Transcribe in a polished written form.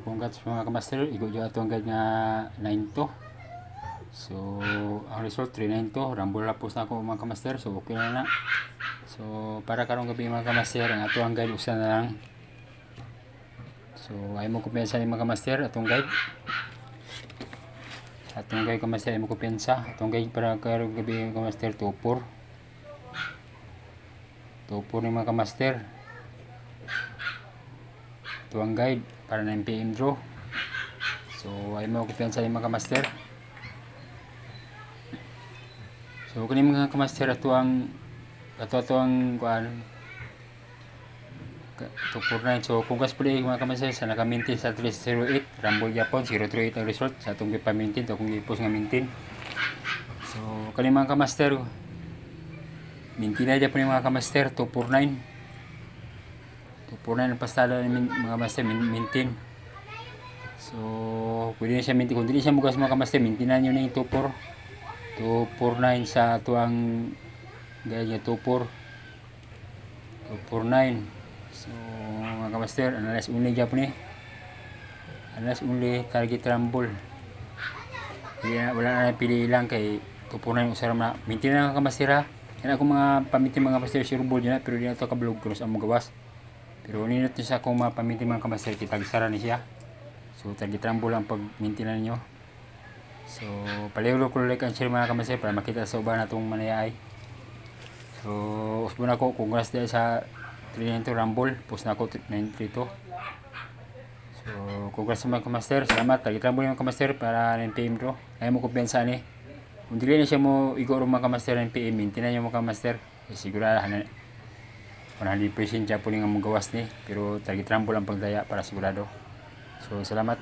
congrats mga kamaster, igo dyan ito hanggang nga 9 to. So ang result 3-9 to, rumble lapos na ako mga kamaster, so okay na. So para karong gabi mga kamaster, ang ato ang guide usa na lang. So ay mo kumpiyansa ni mga kamaster atong guide. Atong guide kamaster ay mo kumpiyansa. Atong guide para karong gabi mga kamaster 2-4. 2-4 ni mga kamaster. Ito ang guide para 9 PM draw. So ay mo kumpiyansa ni mga kamaster. So kani mga kamaster ato ang kuan 249. So kung kas puli mga kamaster sa naka-maintain sa 308, Rumble Japon 038 ang result sa atong gipa-maintain to kung ipos nga maintain. So kani mga kamaster maintain na Japon mga kamaster 249 ang pastala ni mga kamaster maintain. So pwede na siya maintain, kung dili siya mugas mga kamaster maintain na nyo na yung 249 sa tuang gaya 249. So mga kamaster, analyze only Japon analyze only target rumble. Wala na pili lang kay 249 usara na maintain na mga kamaster ha. Yan ako mga pamitin mga kamaster sure ball dyan, pero di na ito kablog cross ang gawas. Pero ninot nyo sa akong mga pamitin mga kamaster, kitag-sara ni siya. So target rumble ang pag-maintain na ninyo. So palihog ko like and share mga kamaster para makita sa uban natong manayay. So usbo na ko, congrats dahil sa 392 rumble, post na ako 932. So congrats sa mga kamaster, salamat. Target rumble mga kamaster para 9 PM draw. Ayaw mo kumpiyansa ni. Kung dili na siya mo igoro mga kamaster 9 PM, maintain nyo mga kamaster. Sigurado 100% siya po nga mong gawas ni, pero target rumble ang pagdaya para sigurado. So salamat.